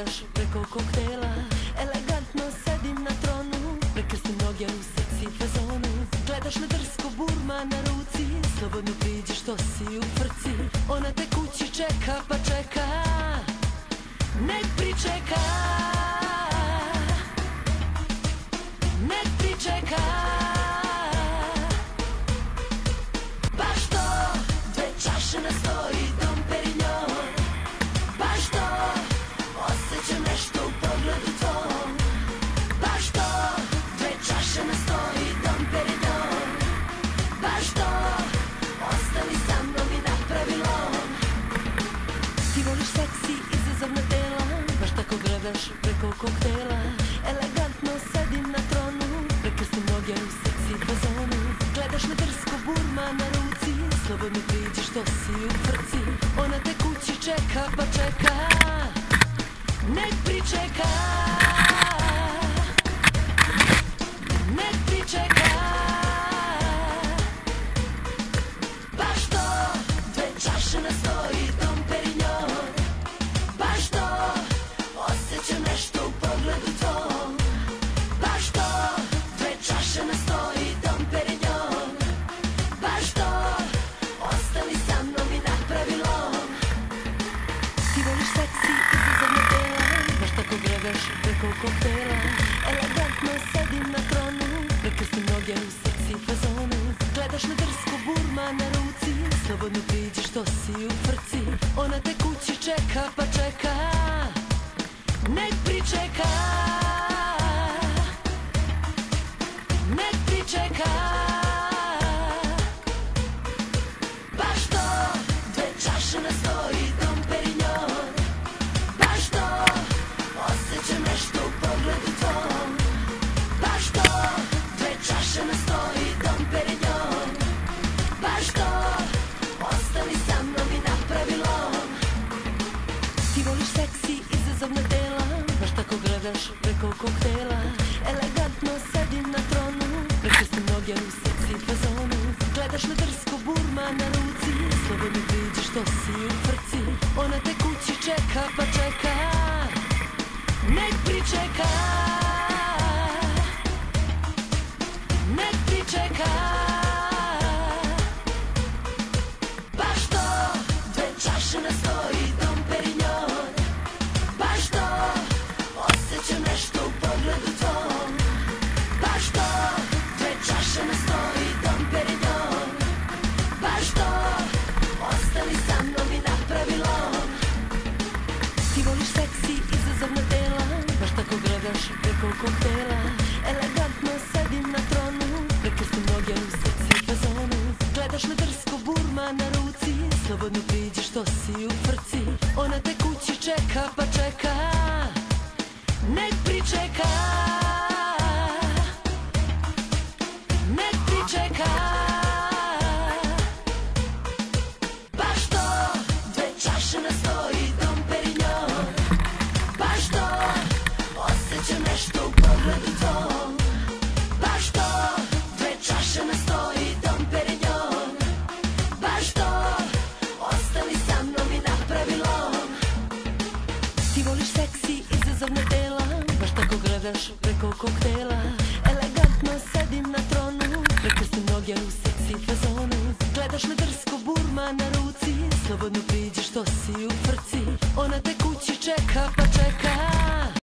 gledaš preko koktela, elegantno sedim na tronu, prekrasne noge u seksi fazonu. Gledaš me drsko, burma na ruci, slobodno priđi što si u frci. Ona te kući čeka pa čeka, nek pričeka, nek pričeka. Baš to, dve čaše na stoji, Dom Perignon. Baš to, osjećam nešto u pogledu tvom. Baš to, dve čaše na stoji, Dom Perignon. Baš to, ostani sa mnom i napravi lom. Ti voliš seksi, izazovna tela, baš tako gledaš preko koktela. Elegantno sedim na tronu, prekrasne noge u seksi fazonu. Gledaš me drsko, burma na ruci, slobodno priđi što si u frci. Ona te kući čeka pa čeka, nek pričeka, nek pričeka. Baš to, dve čaše na stoji, Dom Perignon. Baš to, osjećam nešto u pogledu tvom. Baš to, dve čaše na stoji, Dom Perignon. Baš to, ostani sa mnom i napravi lom. Ti voliš seksi, izazovna tela, baš tako gledaš preko koktela. Elegantno sedim na tronu, prekrasne noge u seksi fazonu. Gledaš me drsko, burma na ruci, slobodno priđi što si u frci. Ona te kući čeka pa čeka, nek pričeka, nek pričeka. Baš to, dve čaše na stoji, Dom Perignon. Baš to, osjećam nešto u pogledu tvom. Baš to, dve čaše na stoji, Dom Perignon. Baš to, ostani sa mnom i napravi lom. Ti voliš seksi, izazovna tela, baš tako gledaš preko koktela. Elegantno sedim na tronu, prekrasne noge u seksi fazonu. Gledaš me drsko, burma na ruci, slobodno priđi što si u frci. Ona te kući čeka pa čeka, nek pričeka, nek pričeka. Baš to, dve čaše na stoji, Dom Perignon. Baš to, osjećam nešto u pogledu tvom. Baš to, dve čaše na stoji, Dom Perignon. Baš to, ostani sa mnom i napravi lom. Ti voliš seksi, izazovna tela, baš tako gledaš preko koktela. Elegantno sedim na tronu, prekrasne noge u seksi fazonu. Gledaš me drsko, burma na ruci, slobodno priđi što si u frci. Ona te kući čeka pa čeka, nek pričeka, nek pričeka. Baš to, dve čaše na stoji, Dom Perignon. Baš to, osjećam nešto u pogledu tvom. Baš to, dve čaše na stoji, Dom Perignon. Baš to, ostani sa mnom i napravi lom. Ti voliš seksi, izazovna tela, baš tako gledaš preko koktela. Elegantno sedim na tronu, prekrasne noge u seksi fazonu. Gledaš me drsko, burma na ruci, slobodno priđi što si u frci. Ona te kući čeka pa čeka,